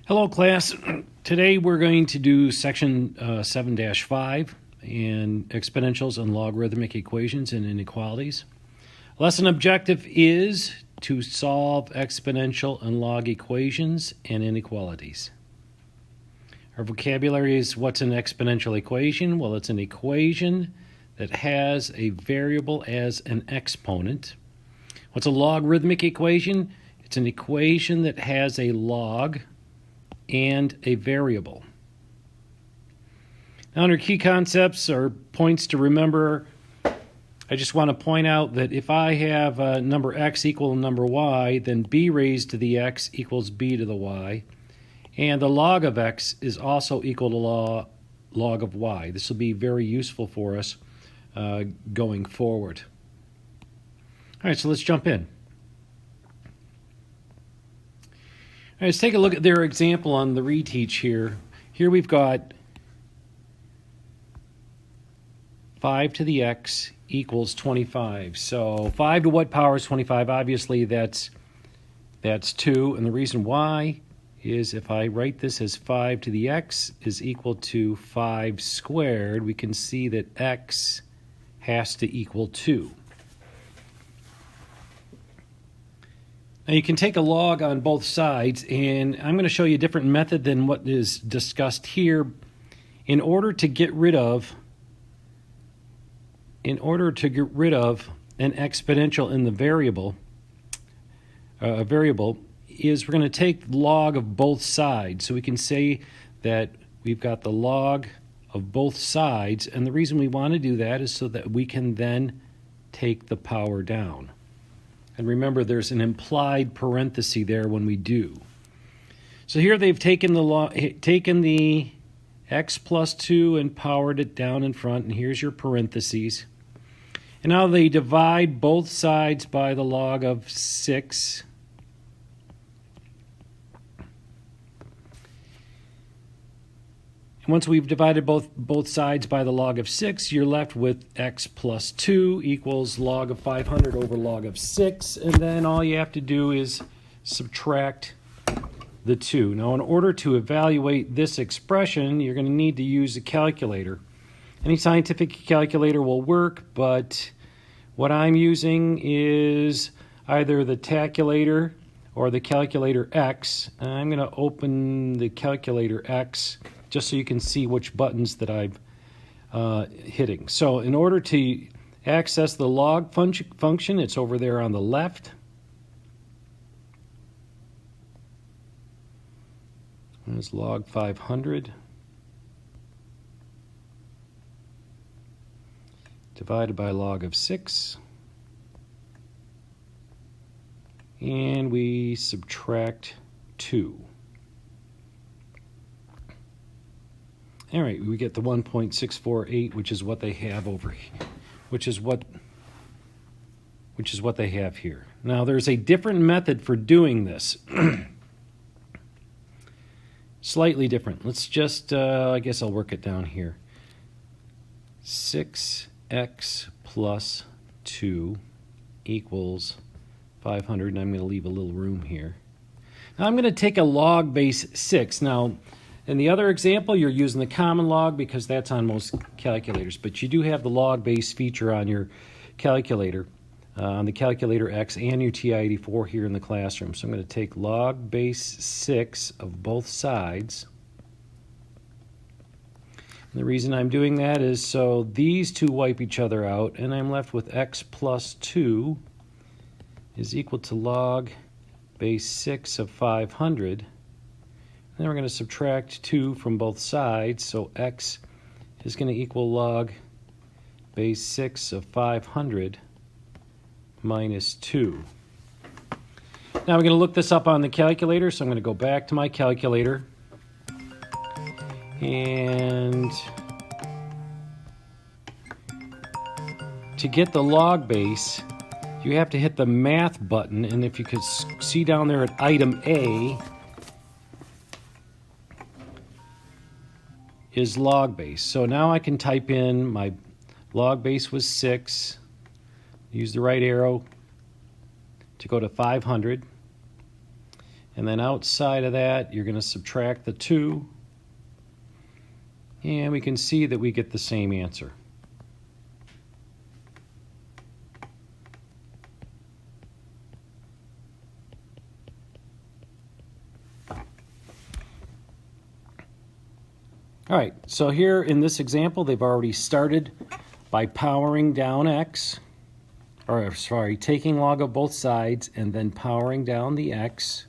Hello class. Today we're going to do section 7-5 in exponentials and logarithmic equations and inequalities. Lesson objective is to solve exponential and log equations and inequalities. Our vocabulary is what's an exponential equation? Well, it's an equation that has a variable as an exponent. What's a logarithmic equation? It's an equation that has a log and a variable. Now, under key concepts or points to remember, I just want to point out that if I have a number x equal to number y, then b raised to the x equals b to the y, and the log of x is also equal to log of y. This will be very useful for us going forward. All right, so let's jump in. All right, let's take a look at their example on the reteach here. Here we've got 5 to the x equals 25. So 5 to what power is 25? Obviously that's 2. And the reason why is if I write this as 5 to the x is equal to 5 squared, we can see that x has to equal 2. Now you can take a log on both sides, and I'm going to show you a different method than what is discussed here. In order to get rid of an exponential in the variable, is we're going to take log of both sides. So we can say that we've got the log of both sides, and the reason we want to do that is so that we can then take the power down. And remember, there's an implied parenthesis there when we do. So here they've taken the x plus 2 and powered it down in front, and here's your parentheses. And now they divide both sides by the log of 6. Once we've divided both sides by the log of 6, you're left with x plus 2 equals log of 500 over log of 6, and then all you have to do is subtract the 2. Now, in order to evaluate this expression, you're going to need to use a calculator. Any scientific calculator will work, but what I'm using is either the Taculator or the Calculator X. And I'm going to open the Calculator X just so you can see which buttons that I'm hitting. So in order to access the log function, it's over there on the left. There's log 500 divided by log of 6. And we subtract 2. All right, we get the 1.648, which is what they have over here, which is what they have here. Now, there's a different method for doing this. Slightly different. Let's just, I guess I'll work it down here. 6x plus 2 equals 500, and I'm going to leave a little room here. Now, I'm going to take a log base 6. Now, in the other example, you're using the common log because that's on most calculators, but you do have the log base feature on your calculator, on the Calculator X and your TI-84 here in the classroom. So I'm going to take log base 6 of both sides. And the reason I'm doing that is so these two wipe each other out, and I'm left with x plus 2 is equal to log base 6 of 500. Then we're going to subtract 2 from both sides, so x is going to equal log base 6 of 500 minus 2. Now we're going to look this up on the calculator, so I'm going to go back to my calculator. And to get the log base, you have to hit the math button, and if you could see down there at item A, is log base. So now I can type in my log base was 6, use the right arrow to go to 500, And then outside of that, you're going to subtract the 2. And we can see that we get the same answer. All right, so here in this example, they've already started by powering down x, or sorry, taking log of both sides and then powering down the x.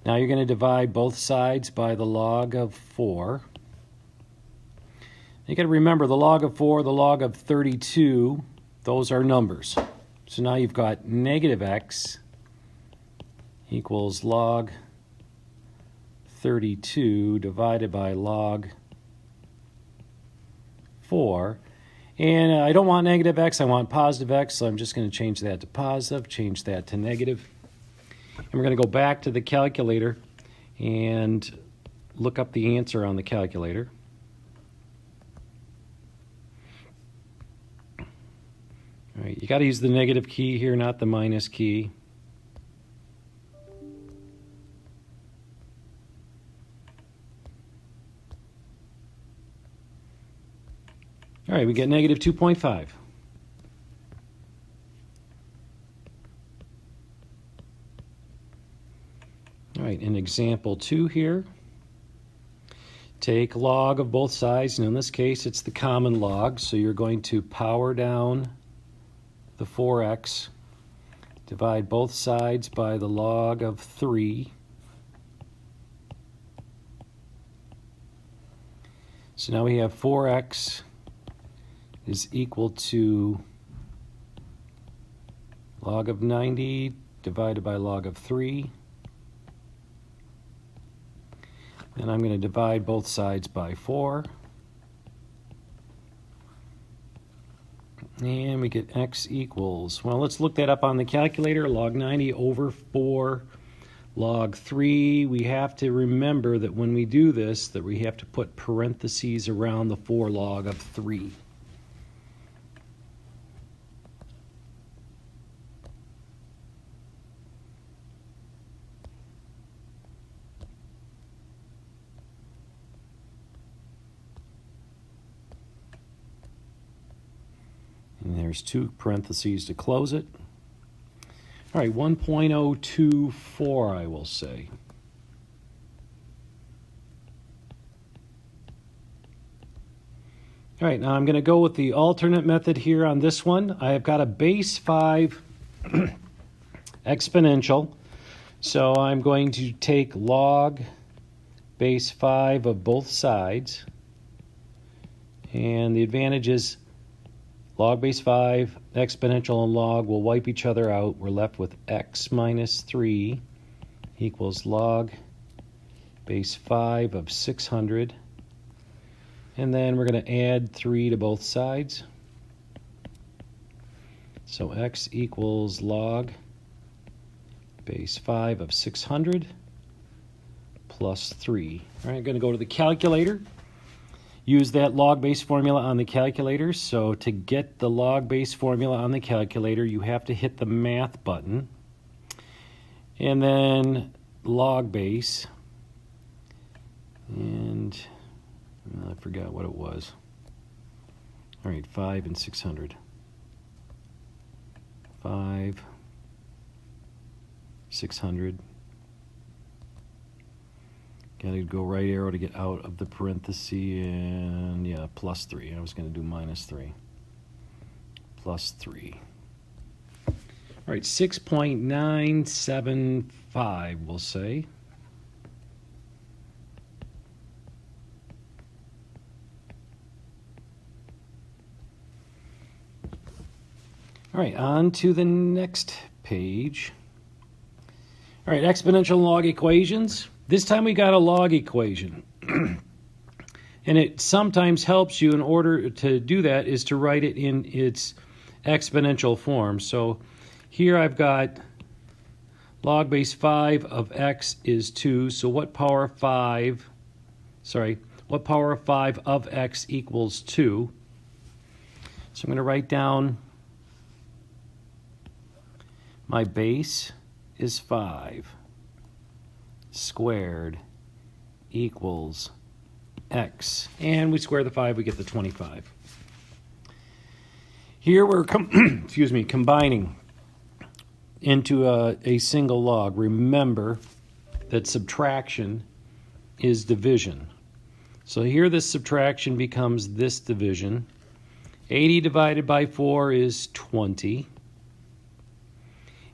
Now you're going to divide both sides by the log of 4. You got to remember the log of 4, the log of 32, those are numbers. So now you've got negative x equals log 32 divided by log 4. And I don't want negative x, I want positive x, so I'm just going to change that to positive, change that to negative. And we're going to go back to the calculator and look up the answer on the calculator. All right, you got to use the negative key here, not the minus key. All right, we get negative 2.5. All right, in example 2 here, take log of both sides, and in this case it's the common log, so you're going to power down the 4x, divide both sides by the log of 3. So now we have 4x is equal to log of 90 divided by log of 3. And I'm going to divide both sides by 4. And we get x equals, well, let's look that up on the calculator. Log 90 over 4 log 3. We have to remember that when we do this, that we have to put parentheses around the 4 log of 3. And there's 2 parentheses to close it. All right, 1.024, I will say. All right, now I'm going to go with the alternate method here on this one. I have got a base 5 exponential. So I'm going to take log base 5 of both sides. And the advantage is log base 5, exponential and log will wipe each other out. We're left with x minus 3 equals log base 5 of 600. And then we're going to add 3 to both sides. So x equals log base 5 of 600 plus 3. All right, I'm going to go to the calculator. Use that log base formula on the calculator. So to get the log base formula on the calculator, you have to hit the math button. And then log base. And I forgot what it was. All right, 5 and 600. 5, 600. Got to go right arrow to get out of the parenthesis, and yeah, plus 3. I was going to do minus 3. Plus 3. All right, 6.975, we'll say. All right, on to the next page. All right, exponential log equations. This time we got a log equation. And it sometimes helps you in order to do that is to write it in its exponential form. So here I've got log base 5 of x is 2. So what power of 5 of x equals 2? So I'm going to write down my base is 5. squared equals x. And we square the 5, we get the 25. Here we're combining into a single log. Remember that subtraction is division. So here this subtraction becomes this division. 80 divided by 4 is 20.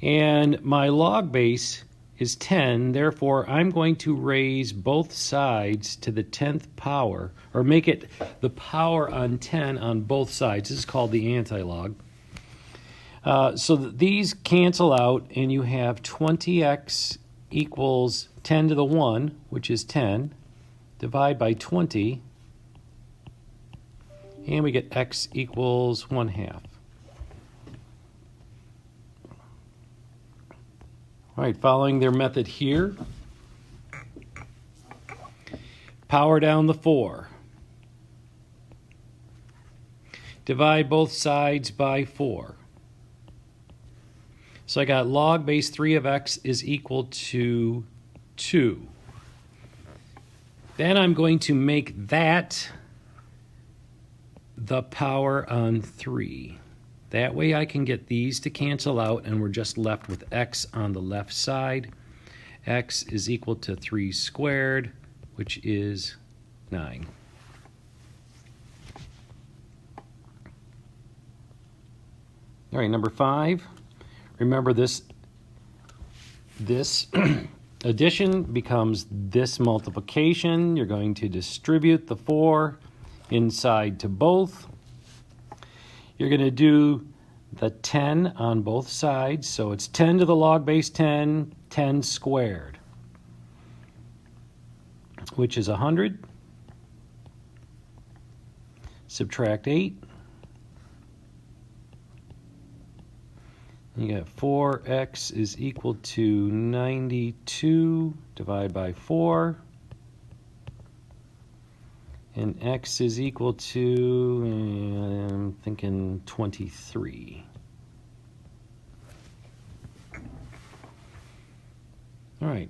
And my log base is 10, therefore I'm going to raise both sides to the 10th power, or make it the power on 10 on both sides. This is called the antilog. So that these cancel out, and you have 20x equals 10 to the 1, which is 10, divide by 20, and we get x equals 1/2. All right, following their method here, power down the 4. Divide both sides by 4. So I got log base 3 of x is equal to 2. Then I'm going to make that the power on 3. That way I can get these to cancel out, and we're just left with x on the left side. X is equal to 3 squared, which is 9. All right, number 5. Remember this addition becomes this multiplication. You're going to distribute the 4 inside to both. You're going to do the 10 on both sides. So it's 10 to the log base 10, 10 squared, which is 100. Subtract 8. You got 4x is equal to 92. Divide by 4. And x is equal to, I'm thinking 23. All right.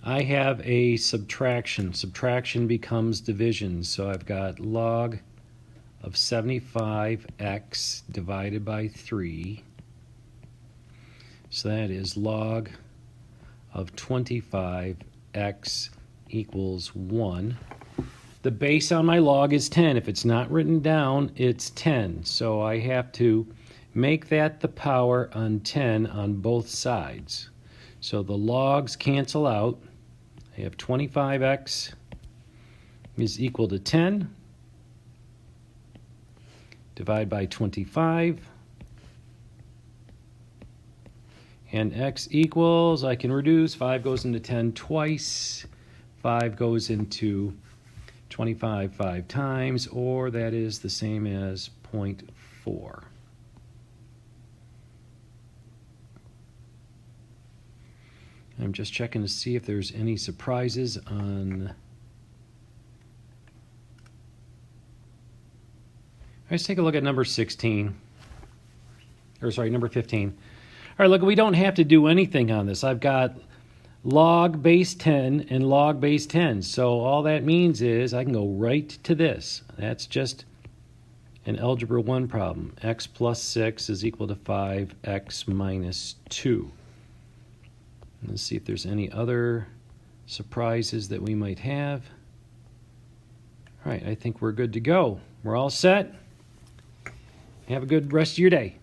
I have a subtraction. Subtraction becomes division. So I've got log of 75x divided by 3. So that is log of 25x equals 1. The base on my log is 10. If it's not written down, it's 10. So I have to make that the power on 10 on both sides. So the logs cancel out. I have 25x is equal to 10. Divide by 25. And x equals, I can reduce, 5 goes into 10 twice. 5 goes into 25 5 times, or that is the same as 0.4. I'm just checking to see if there's any surprises on. Let's take a look at number 16. Or sorry, number 15. All right, look, we don't have to do anything on this. I've got log base 10 and log base 10. So all that means is I can go right to this. That's just an Algebra 1 problem. X plus 6 is equal to 5x minus 2. Let's see if there's any other surprises that we might have. All right, I think we're good to go. We're all set. Have a good rest of your day.